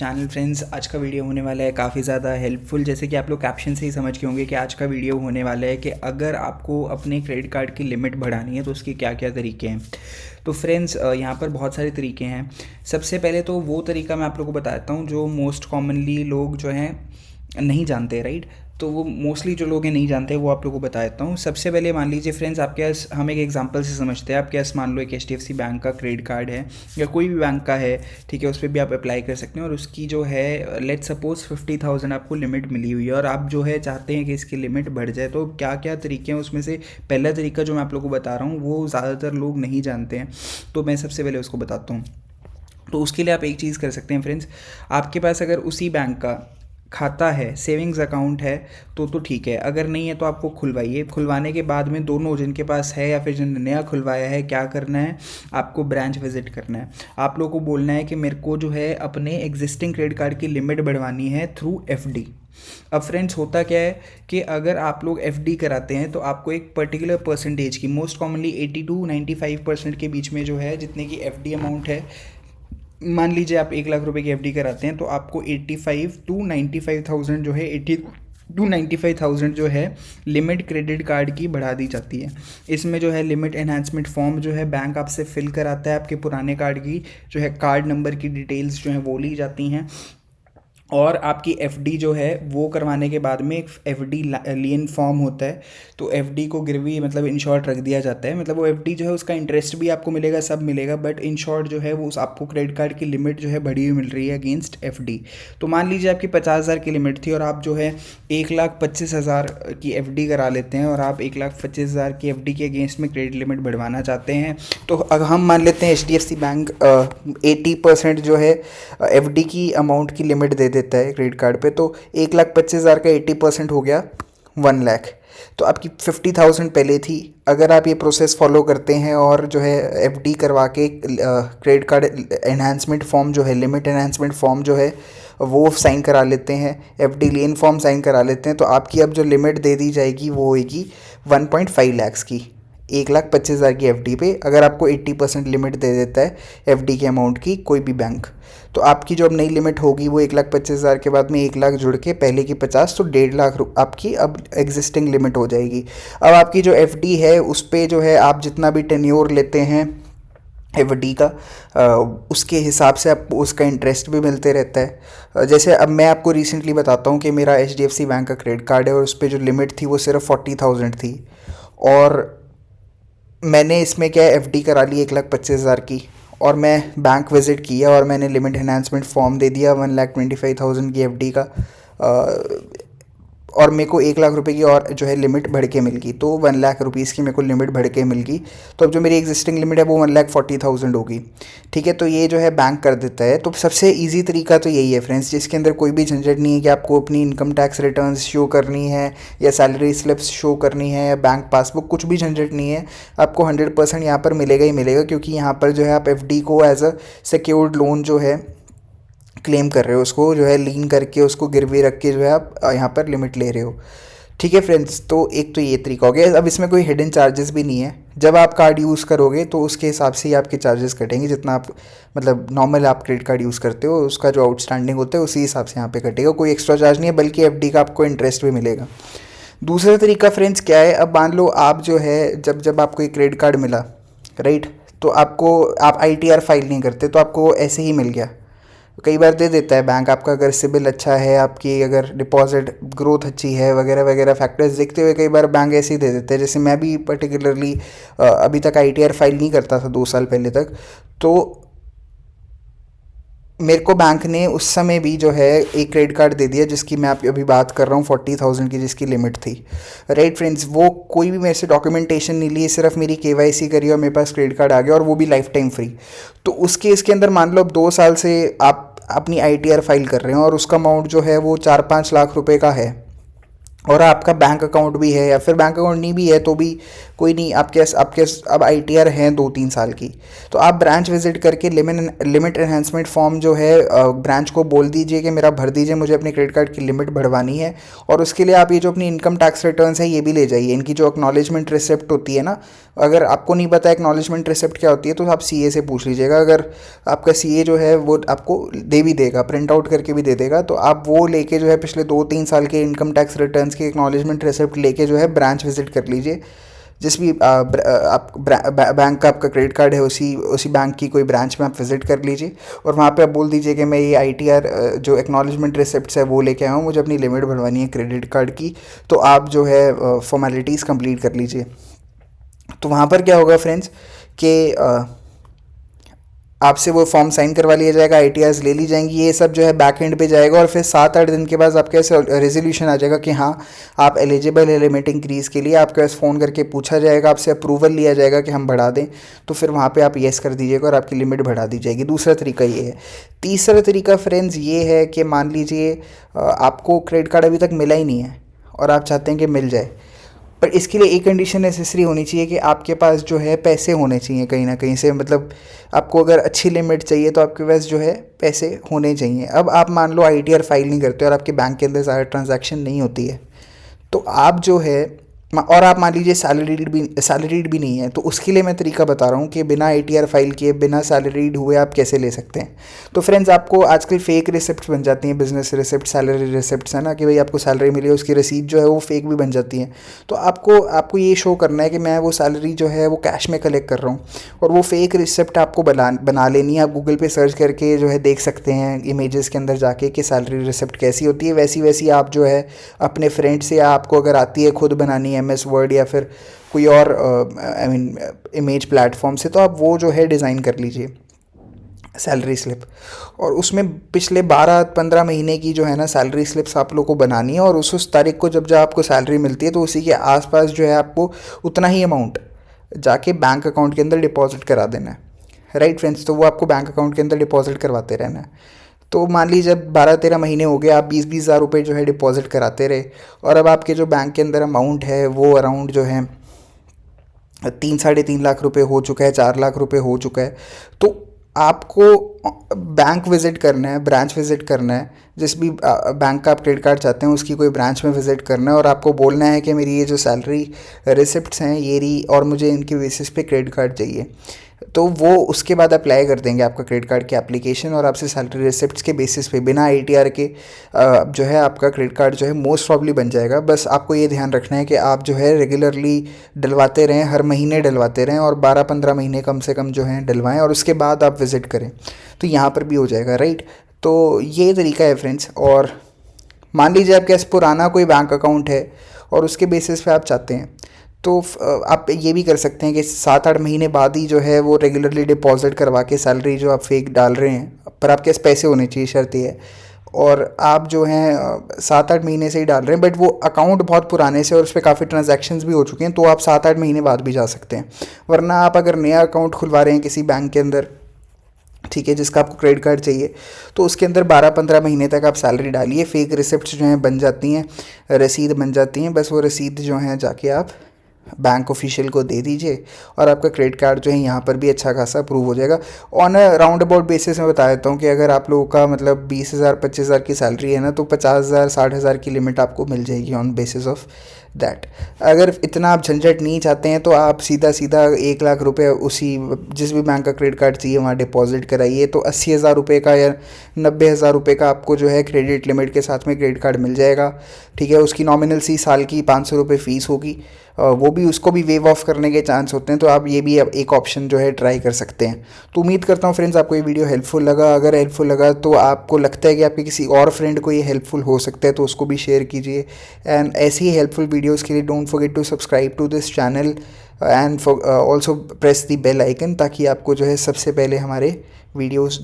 Channel friends, आज का video होने वाला है काफ़ी ज़्यादा हेल्पफुल। जैसे कि आप लोग कैप्शन से ही समझ के होंगे कि आज का वीडियो होने वाला है कि अगर आपको अपने क्रेडिट कार्ड की लिमिट बढ़ानी है तो उसके क्या क्या तरीके हैं। तो फ्रेंड्स, यहाँ पर बहुत सारे तरीके हैं। सबसे पहले तो वो तरीका मैं आप लोगों को बताता हूँ जो मोस्ट कॉमनली लोग जो हैं नहीं जानते, राइट। तो वो मोस्टली जो लोग हैं नहीं जानते, वो आप लोगों को बता देता हूँ। सबसे पहले मान लीजिए फ्रेंड्स, आपके पास, हम एक एग्जांपल से समझते हैं, आपके पास मान लो एक HDFC बैंक का क्रेडिट कार्ड है या कोई भी बैंक का है, ठीक है। उस पर भी आप अप्लाई कर सकते हैं और उसकी जो है लेट सपोज 50,000 आपको लिमिट मिली हुई है और आप जो है चाहते हैं कि इसकी लिमिट बढ़ जाए। तो क्या क्या तरीके हैं उसमें से पहला तरीका जो मैं आप लोगों को बता रहा हूँ वो ज़्यादातर लोग नहीं जानते हैं, तो मैं सबसे पहले उसको बताता हूँ। तो उसके लिए आप एक चीज़ कर सकते हैं फ्रेंड्स, आपके पास अगर उसी बैंक का खाता है, सेविंग्स अकाउंट है, तो ठीक है। अगर नहीं है तो आपको खुलवाइए। खुलवाने के बाद में दोनों, जिनके पास है या फिर जिन्होंने नया खुलवाया है, क्या करना है, आपको ब्रांच विजिट करना है। आप लोगों को बोलना है कि मेरे को जो है अपने एग्जिस्टिंग क्रेडिट कार्ड की लिमिट बढ़वानी है थ्रू FD। अब फ्रेंड्स, होता क्या है कि अगर आप लोग FD कराते हैं तो आपको एक पर्टिकुलर परसेंटेज की, मोस्ट कॉमनली 80 to 95% के बीच में जो है जितने की FD अमाउंट है, मान लीजिए आप 1 लाख रुपए की FD कराते हैं तो आपको 85 to 95,000 जो है, 80 to 95,000 जो है लिमिट क्रेडिट कार्ड की बढ़ा दी जाती है। इसमें जो है लिमिट एनहांसमेंट फॉर्म जो है बैंक आपसे फिल कराता है, आपके पुराने कार्ड की जो है कार्ड नंबर की डिटेल्स जो हैं वो ली जाती हैं और आपकी FD जो है वो करवाने के बाद में एक FD लियन फॉर्म होता है। तो FD को गिरवी मतलब इन शॉर्ट रख दिया जाता है, मतलब वो FD जो है उसका इंटरेस्ट भी आपको मिलेगा, सब मिलेगा, बट इन शॉर्ट जो है वो उस आपको क्रेडिट कार्ड की लिमिट जो है बढ़ी हुई मिल रही है अगेंस्ट FD। तो मान लीजिए आपकी 50,000 की लिमिट थी और आप जो है 1,25,000 की FD करा लेते हैं और आप 1,25,000 की FD के अगेंस्ट में क्रेडिट लिमिट बढ़वाना चाहते हैं। तो अगर हम मान लेते हैं HDFC बैंक 80% जो है FD की अमाउंट की लिमिट दे देता है क्रेडिट कार्ड पे, तो 1,25,000 का 80% हो गया 1 लाख। तो आपकी 50,000 पहले थी। अगर आप ये प्रोसेस फॉलो करते हैं और जो है FD करवा के क्रेडिट कार्ड एनहांसमेंट फॉर्म जो है, लिमिट एनहांसमेंट फॉर्म जो है वो साइन करा लेते हैं, FD लेन फॉर्म साइन करा लेते हैं, तो आपकी अब जो लिमिट दे दी जाएगी वो होगी 1.5 लाख की, 1,25,000 की FD पे। अगर आपको 80% लिमिट दे देता है FD के अमाउंट की कोई भी बैंक, तो आपकी जो अब नई लिमिट होगी वो 1,25,000 के बाद में 1 लाख जुड़ के पहले की 50, तो 1.5 लाख आपकी अब एग्जिस्टिंग लिमिट हो जाएगी। अब आपकी जो FD है उस पर जो है आप जितना भी टेन्योर लेते हैं FD का, उसके हिसाब से आपको उसका इंटरेस्ट भी मिलते रहता है। जैसे अब मैं आपको रिसेंटली बताता हूँ कि मेरा HDFC बैंक का क्रेडिट कार्ड है और उस पर जो लिमिट थी वो सिर्फ 40,000 थी और मैंने इसमें क्या है FD करा ली 1,25,000 की और मैं बैंक विज़िट किया और मैंने लिमिट एनहांसमेंट फॉर्म दे दिया 1,25,000 की FD का, और मेरे को 1 लाख रुपए की और जो है लिमिट बढ़ के मिल गई, तो 1 लाख रुपीज़ की मेरे को लिमिट बढ़ के मिल गई। तो अब जो मेरी एग्जिस्टिंग लिमिट है वो 1,40,000 होगी, ठीक है। तो ये जो है बैंक कर देता है। तो सबसे इजी तरीका तो यही है फ्रेंड्स, जिसके अंदर कोई भी झंझट नहीं है कि आपको अपनी इनकम टैक्स रिटर्न्स शो करनी है या सैलरी स्लिप्स शो करनी है या बैंक पासबुक, कुछ भी झंझट नहीं है। आपको 100% यहाँ पर मिलेगा ही मिलेगा, क्योंकि यहाँ पर जो है आप FD को एज अ सिक्योर्ड लोन जो है क्लेम कर रहे हो, उसको जो है लीन करके उसको गिरवी रख के जो है आप यहाँ पर लिमिट ले रहे हो, ठीक है फ्रेंड्स। तो एक तो ये तरीका हो गया। अब इसमें कोई हिडन चार्जेस भी नहीं है। जब आप कार्ड यूज़ करोगे तो उसके हिसाब से ही आपके चार्जेस कटेंगे, जितना आप मतलब नॉर्मल आप क्रेडिट कार्ड यूज़ करते हो उसका जो आउटस्टैंडिंग होता है उसी हिसाब से यहाँ पे कटेगा। कोई एक्स्ट्रा चार्ज नहीं है, बल्कि FD का आपको इंटरेस्ट भी मिलेगा। दूसरा तरीका फ्रेंड्स क्या है, अब मान लो आप जो है जब जब आपको एक क्रेडिट कार्ड मिला, राइट, तो आपको, आप ITR फाइल नहीं करते तो आपको ऐसे ही मिल गया। कई बार दे देता है बैंक आपका, अगर सिबिल अच्छा है, आपकी अगर डिपॉजिट ग्रोथ अच्छी है वगैरह वगैरह फैक्टर्स देखते हुए कई बार बैंक ऐसे ही दे देते हैं। जैसे मैं भी पर्टिकुलरली अभी तक ITR फाइल नहीं करता था 2 साल पहले तक, तो मेरे को बैंक ने उस समय भी जो है एक क्रेडिट कार्ड दे दिया जिसकी मैं आप अभी बात कर रहा हूँ 40,000 की, जिसकी लिमिट थी, राइट फ्रेंड्स। वो कोई भी मेरे से डॉक्यूमेंटेशन नहीं लिए, सिर्फ मेरी KYC करी और मेरे पास क्रेडिट कार्ड आ गया, और वो भी लाइफ टाइम फ्री। तो उस केस के अंदर मान लो अब 2 साल से आप अपनी ITR फाइल कर रहे हैं और उसका अमाउंट जो है वो 4-5 लाख रुपए का है, और आपका बैंक अकाउंट भी है या फिर बैंक अकाउंट नहीं भी है तो भी कोई नहीं, आपके अब ITR हैं 2-3 साल की, तो आप ब्रांच विजिट करके लिमिट एनहेंसमेंट फॉर्म जो है ब्रांच को बोल दीजिए कि मेरा भर दीजिए, मुझे अपने क्रेडिट कार्ड की लिमिट बढ़वानी है। और उसके लिए आप ये जो अपनी इनकम टैक्स रिटर्न्स है ये भी ले जाइए, इनकी जो एक्नॉलेजमेंट रिसिप्ट होती है ना, अगर आपको नहीं पता एक्नॉलेजमेंट रिसिप्ट क्या होती है तो आप CA से पूछ लीजिएगा, अगर आपका CA जो है वो आपको दे भी देगा, प्रिंट आउट करके भी दे देगा, तो आप वो लेके जो है पिछले 2-3 साल के इनकम टैक्स रिटर्न्स की एक्नॉलेजमेंट रिसिप्ट लेके जो है ब्रांच विजिट कर लीजिए। जिस भी आप बैंक का आपका क्रेडिट कार्ड है उसी बैंक की कोई ब्रांच में आप विज़िट कर लीजिए, और वहाँ पे आप बोल दीजिए कि मैं ये ITR जो एक्नॉलेजमेंट रिसिप्ट्स है वो लेके आया हूँ, मुझे अपनी लिमिट बढ़वानी है क्रेडिट कार्ड की। तो आप जो है फॉर्मेलिटीज़ कंप्लीट कर लीजिए। तो वहाँ पर क्या होगा फ्रेंड्स कि आपसे वो फॉर्म साइन करवा लिया जाएगा, ITRs ले ली जाएंगी, ये सब जो है बैक एंड पे जाएगा, और फिर 7-8 दिन के बाद आपके पास रेजोल्यूशन आ जाएगा कि हाँ आप एलिजिबल है लिमिट इंक्रीज़ के लिए। आपके पास फ़ोन करके पूछा जाएगा, आपसे अप्रूवल लिया जाएगा कि हम बढ़ा दें, तो फिर वहाँ पे आप येस कर दीजिएगा और आपकी लिमिट बढ़ा दी जाएगी। दूसरा तरीका ये है। तीसरा तरीका फ्रेंड्स ये है कि मान लीजिए आपको क्रेडिट कार्ड अभी तक मिला ही नहीं है और आप चाहते हैं कि मिल जाए, पर इसके लिए एक कंडीशन नेसेसरी होनी चाहिए कि आपके पास जो है पैसे होने चाहिए कहीं ना कहीं से, मतलब आपको अगर अच्छी लिमिट चाहिए तो आपके पास जो है पैसे होने चाहिए। अब आप मान लो ITR फाइल नहीं करते और आपके बैंक के अंदर ज़्यादा ट्रांजैक्शन नहीं होती है, तो आप जो है और आप मान लीजिए सैलरीड भी नहीं है, तो उसके लिए मैं तरीका बता रहा हूँ कि बिना ITR फाइल किए बिना सैलरीड हुए आप कैसे ले सकते हैं। तो फ्रेंड्स आपको आजकल फेक रिसिप्ट बन जाती हैं, बिजनेस रिसिप्ट, सैलरी रिसिप्ट्स है ना, कि भाई आपको सैलरी मिली है, उसकी रसीद जो है वो फेक भी बन जाती है। तो आपको ये शो करना है कि मैं वो सैलरी जो है वो कैश में कलेक्ट कर रहा हूँ, और वो फेक रिसिप्ट आपको बना लेनी है। आप गूगल पे सर्च करके जो है देख सकते हैं इमेजेस के अंदर जाके कि सैलरी रिसिप्ट कैसी होती है, वैसी आप जो है अपने फ्रेंड से, या आपको अगर आती है खुद बनानी MS वर्ड या फिर कोई और इमेज प्लेटफॉर्म से, तो आप वो जो है डिज़ाइन कर लीजिए सैलरी स्लिप, और उसमें पिछले 12-15 महीने की जो है ना सैलरी स्लिप्स आप लोग को बनानी है, और उस तारीख को जब आपको सैलरी मिलती है तो उसी के आसपास जो है आपको उतना ही अमाउंट जाके बैंक अकाउंट के अंदर डिपॉजिट करा देना है। राइट फ्रेंड्स, तो वो आपको बैंक अकाउंट के अंदर डिपॉजिट करवाते रहना है। तो मान लीजिए जब 12-13 महीने हो गए, आप 20-20 हज़ार रुपये जो है डिपॉजिट कराते रहे, और अब आपके जो बैंक के अंदर अमाउंट है वो अराउंड जो है 3-3.5 लाख रुपए हो चुका है, 4 लाख रुपए हो चुका है। तो आपको बैंक विज़िट करना है, ब्रांच विज़िट करना है, जिस भी बैंक का आप क्रेडिट कार्ड चाहते हैं उसकी कोई ब्रांच में विज़िट करना है, और आपको बोलना है कि मेरी ये जो सैलरी रिसिप्ट्स हैं ये रही, और मुझे इनके बेसिस पे क्रेडिट कार्ड चाहिए। तो वो उसके बाद अप्लाई कर देंगे आपका क्रेडिट कार्ड की एप्लीकेशन, और आपसे सैलरी रिसिप्ट्स के बेसिस पे बिना ITR के जो है आपका क्रेडिट कार्ड जो है मोस्ट प्रॉब्ली बन जाएगा। बस आपको ये ध्यान रखना है कि आप जो है रेगुलरली डलवाते रहें, हर महीने डलवाते रहें, और 12-15 महीने कम से कम जो है डलवाएं, और उसके बाद आप विज़िट करें, तो यहाँ पर भी हो जाएगा। राइट, तो ये तरीका है फ्रेंड्स। और मान लीजिए आपके पास पुराना कोई बैंक अकाउंट है और उसके बेसिस पे आप चाहते हैं, तो आप ये भी कर सकते हैं कि 7-8 महीने बाद ही जो है वो रेगुलरली डिपॉजिट करवा के सैलरी जो आप फेक डाल रहे हैं, पर आपके पास पैसे होने चाहिए, शर्त ये है, और आप जो हैं 7-8 महीने से ही डाल रहे हैं, बट वो अकाउंट बहुत पुराने से और उस पर काफ़ी ट्रांजैक्शंस भी हो चुके हैं, तो आप 7-8 महीने बाद भी जा सकते हैं। वरना आप अगर नया अकाउंट खुलवा रहे हैं किसी बैंक के अंदर, ठीक है, जिसका आपको क्रेडिट कार्ड चाहिए, तो उसके अंदर 12-15 महीने तक आप सैलरी डालिए, फेक रिसिप्ट्स जो हैं बन जाती हैं, रसीद बन जाती हैं, बस वो रसीद जो हैं जाके आप बैंक ऑफिशियल को दे दीजिए, और आपका क्रेडिट कार्ड जो है यहाँ पर भी अच्छा खासा अप्रूव हो जाएगा। On a round about basis में बता देता हूँ कि अगर आप लोगों का मतलब 20,000-25,000 की सैलरी है ना, तो 50,000-60,000 की लिमिट आपको मिल जाएगी ऑन बेसिस ऑफ दैट। अगर इतना आप झंझट नहीं चाहते हैं तो आप सीधा 1 लाख रुपए उसी जिस भी बैंक का क्रेडिट कार्ड चाहिए वहाँ डिपॉजिट कराइए, तो 80,000 रुपये का या 90,000 रुपये का आपको जो है क्रेडिट लिमिट के साथ में क्रेडिट कार्ड मिल जाएगा। ठीक है, उसकी नॉमिनल सी साल की 500 रुपये फ़ीस होगी, वो भी उसको भी वेव ऑफ करने के चांस होते हैं, तो आप ये भी अब एक ऑप्शन जो है ट्राई कर सकते हैं। तो उम्मीद करता हूँ फ्रेंड्स आपको ये वीडियो हेल्पफुल लगा। अगर हेल्पफुल लगा तो आपको लगता है कि आपके किसी और फ्रेंड को ये हेल्पफुल हो सकता है, तो उसको भी शेयर कीजिए। एंड ऐसी ही हेल्पफुल वीडियोज़ के लिए don't forget to subscribe to this channel and also press the bell icon, ताकि आपको जो है सबसे पहले हमारे वीडियोज़